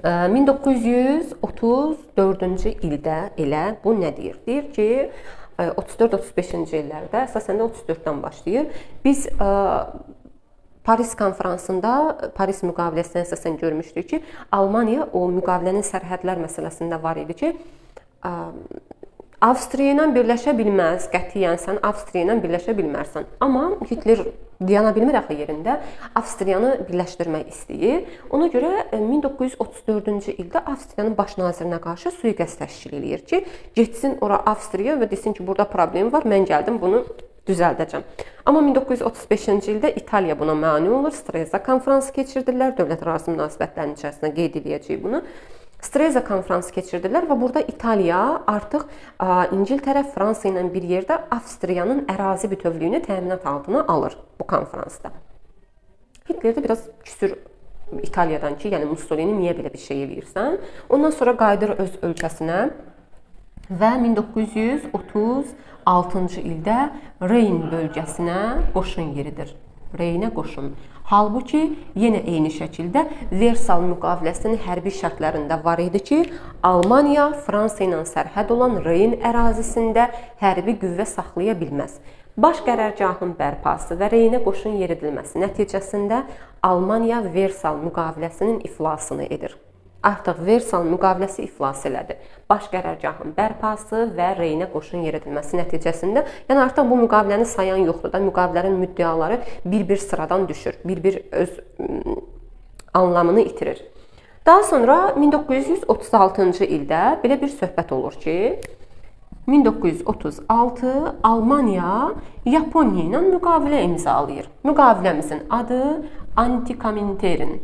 1934-cü ildə elə bu nə deyir? Deyir ki, 34-35-ci illərdə, əsasən də 34-dən başlayır. Biz Paris konfransında, Paris müqaviləsindən əsasən görmüşdük ki, Almaniya o müqavilənin sərhədlər məsələsində var idi ki, Avstriya ilə birləşə bilməz, qətiyyən sən Avstriya ilə birləşə bilmərsən. Amma Hitler dayana bilmir axı yerində, Avstriyanı birləşdirmək istəyir. Ona görə 1934-cü ildə Avstriyanın baş nazirinə qarşı sui-qəsd təşkil eləyir ki, getsin ora Avstriya və desin ki, burada problem var, mən gəldim bunu düzəldəcəm. Amma 1935-ci ildə İtaliya buna mane olur, Streza konfransı keçirdirlər, dövlətlərarası münasibətlərin içərisində qeyd edəcəyik bunu. Streza konfransı keçirdilər və burada İtaliya artıq İngiltərə, Fransa ilə bir yerdə Avstriyanın ərazi bütövlüyünü təminat altına alır bu konfransda. Hitler də biraz küsür İtaliyadan ki, yəni Mussolini niyə belə bir şey eləyirsən? Ondan sonra qayıdır öz ölkəsinə və 1936-cı ildə Reyn bölgəsinə qoşun yeridir. Reynə qoşun. Halbuki yenə eyni şəkildə Versal müqaviləsinin hərbi şərtlərində var idi ki, Almaniya Fransa ilə sərhəd olan Reyn ərazisində hərbi qüvvə saxlaya bilməz. Baş qərargahın bərpası və Reynə qoşun yeridilməsi nəticəsində Almaniya Versal müqaviləsinin iflasını edir. Artıq Versal müqaviləsi iflas elədi. Baş qərargahın bərpası və Reynə qoşun yeridilməsi nəticəsində, yəni artıq bu müqaviləni sayan yoxdur da, müqavilənin müddəaları bir-bir sıradan düşür, bir-bir öz anlamını itirir. Daha sonra 1936-cı ildə belə bir söhbət olur ki, 1936 Almaniya Yaponiya ilə müqavilə imzalayır. Müqaviləmizin adı Anti-Komintern.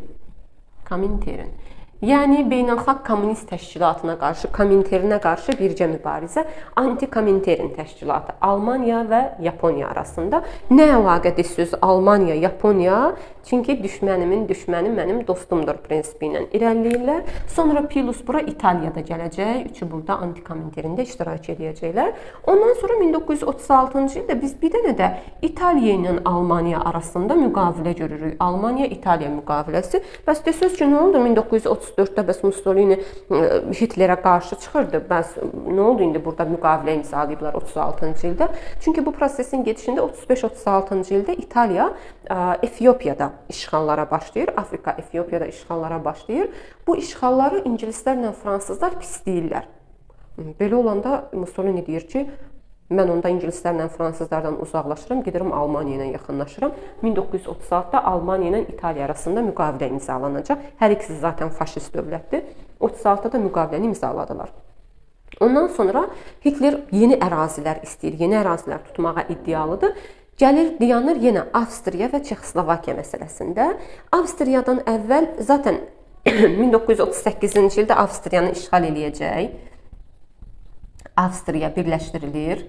Yəni Beynəlxalq Kommunist Təşkilatına qarşı, Kominternə qarşı birgə mübarizə, Anti-Komintern təşkilatı Almaniya və Yaponiya arasında. Nə əlaqə desiniz Almaniya, Yaponiya? Çünki düşmənimin düşməni mənim dostumdur prinsipi ilə irəliləyirlər. Sonra Pilus bura İtaliyada gələcək, üçü burada Anti-Kominterndə iştirak edəcəklər. Ondan sonra 1936-cı ildə biz bir dənə də İtaliya ilə Almaniya arasında müqavilə görürük. Almaniya-İtaliya müqaviləsi. Bəs desiniz ki, nə oldu 1934-də bəs Mussolini Hitlerə qarşı çıxırdı. Bəs nə oldu indi burada müqavilə imzalayıblar 36-cı ildə? Çünki bu prosesin gedişində 35-36-cı ildə İtaliya Efiopiyada işğallara başlayır. Afrika, Efiopiyada işğallara başlayır. Bu işğalları ingilislərlə fransızlar pisləyirlər. Belə olanda Mussolini deyir ki, mən onda ingilislərlə fransızlardan uzaqlaşıram, gedirəm Almaniya ilə yaxınlaşıram. 1936-da Almaniya ilə İtaliya arasında müqavilə imzalanacaq. Hər ikisi zaten faşist dövlətdir. 36-da müqaviləni imzaladılar. Ondan sonra Hitler yeni ərazilər istəyir, yeni ərazilər tutmağa iddialıdır. Gəlir, dayanır yenə Avstriya və Çexoslovakiya məsələsində. Avstriyadan əvvəl zaten 1938-ci ildə Avstriyanı işğal eləyəcək. Avstriya birləşdirilir.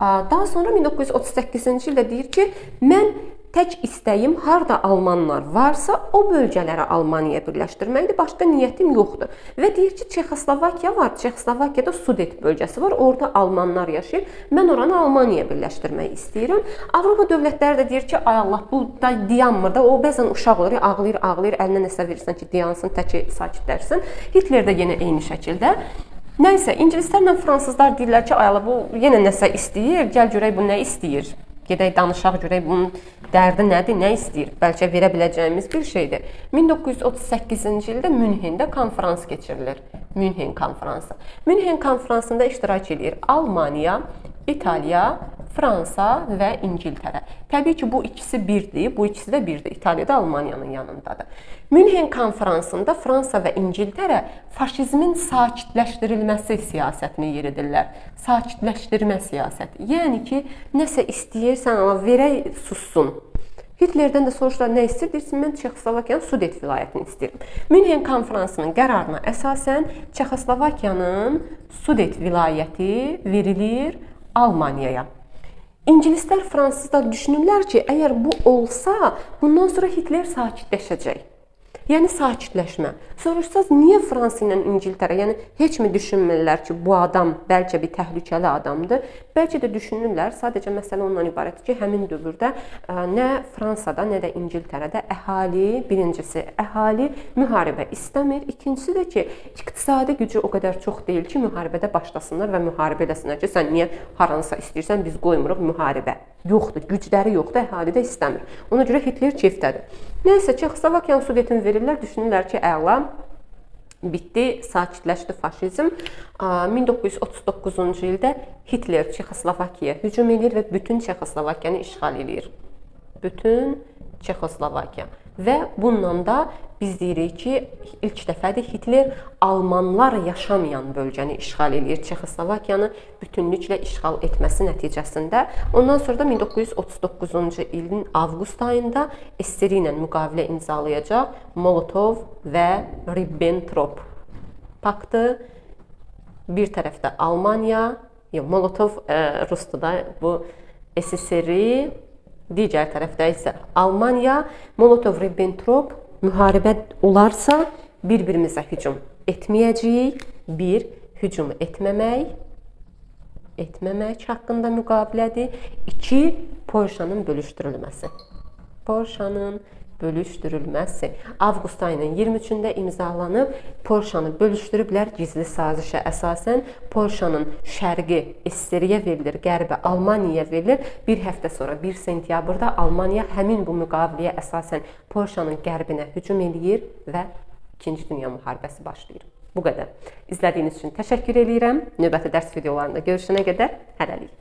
Daha sonra 1938-ci ildə deyir ki, mən tək istəyim harda almanlar varsa, o bölgələrə Almaniyaya birləşdirməkdir. Başqa niyyətim yoxdur. Və deyir ki, Çexoslovakiya var. Çexoslovakiyada Sudet bölgəsi var. Orada almanlar yaşayır. Mən oranı Almaniyaya birləşdirmək istəyirəm. Avropa dövlətləri də deyir ki, ay Allah, bu da dayanmır da. O bəzən uşaq olur, ağlayır, əlinə nəsə verirsən ki, dayansın, təki sakitlərsin. Hitler də yenə eyni şəkildə. Nəysə, ingilislərlə fransızlar deyirlər ki, ay Allah, bu yenə nəsə istəyir. Gəl görək bu nə istəyir. Gedək danışaq görək bunun dərdi nədir, nə istəyir? Bəlkə verə biləcəyimiz bir şeydir. 1938-ci ildə Münhendə konfrans keçirilir. Münhen konfransı. Münhen konfransında iştirak edir Almaniya, İtaliya, Fransa və İngiltərə. Təbii ki, bu ikisi birdir. Bu ikisi də birdir. İtaliya da Almaniyanın yanındadır. Münhen konfransında Fransa və İngiltərə faşizmin sakitləşdirilməsi siyasətini yeridirlər. Sakitləşdirmə siyasəti. Yəni ki, nəsə istəyirsən, amma verək sussun. Hitlerdən də soruşdular, nə istəyir? Deyirsin, mən Çexoslovakiyanın Sudet vilayətini istəyirəm. Münhen konfransının qərarına əsasən Çexoslovakiyanın Sudet vilayəti verilir Almaniyaya. İngilislər, fransızlar düşünürlər ki, əgər bu olsa, bundan sonra Hitler sakitləşəcək. Yəni sakitləşmə. Soruşsaz, niyə Fransa ilə İngiltərə? Yəni heç mi düşünmürlər ki, bu adam bəlkə bir təhlükəli adamdır? Bəlkə də düşünürlər. Sadəcə məsələ ondan ibarətdir ki, həmin dövrdə nə Fransada, nə də İngiltərədə əhali, birincisi, əhali müharibə istəmir. İkincisi də ki, iqtisadi gücü o qədər çox deyil ki, müharibədə başlasınlar və müharibə eləsinlər ki, sən niyə haransa istəyirsən, biz qoymuruq müharibə. Yoxdur, gücləri yoxdur, əhali də istəmir. Ona görə Hitler keyfdədir. Nəysə, Çexoslovakiyanın Sudetini verirlər, düşünürlər ki, əla, bitdi, sakitləşdi faşizm. 1939-cu ildə Hitler Çexoslovakiyaya hücum edir və bütün Çexoslovakiyanı işğal edir. Bütün Çexoslovakiya. Və bundan da biz deyirik ki, ilk dəfədir Hitler almanlar yaşamayan bölgəni işğal edir. Çexoslovakiyanı bütünlüklə işğal etməsi nəticəsində. Ondan sonra da 1939-cu ilin avqust ayında SSR ilə müqavilə imzalayacaq Molotov və Ribbentrop paktı. Bir tərəfdə Almaniya, Molotov Rusdur da, bu SSR-i, digər tərəfdə isə Almaniya, Molotov-Ribbentrop müharibə olarsa bir-birimizə hücum etməyəcəyik. Bir, hücum etməmək haqqında müqavilədir. İki, Polşanın bölüşdürülməsi. Polşanın bölüşdürülməsi. Avqust ayının 23-də imzalanıb, Polşanı bölüşdürüblər gizli sazişə əsasən. Polşanın şərqi SSR-yə verilir, qərbi Almaniyaya verilir. Bir həftə sonra 1 sentyabrda Almaniya həmin bu müqaviləyə əsasən Polşanın qərbinə hücum edir və 2-ci Dünya müharibəsi başlayır. Bu qədər. İzlədiyiniz üçün təşəkkür edirəm. Növbəti dərs videolarında görüşənə qədər hələlik.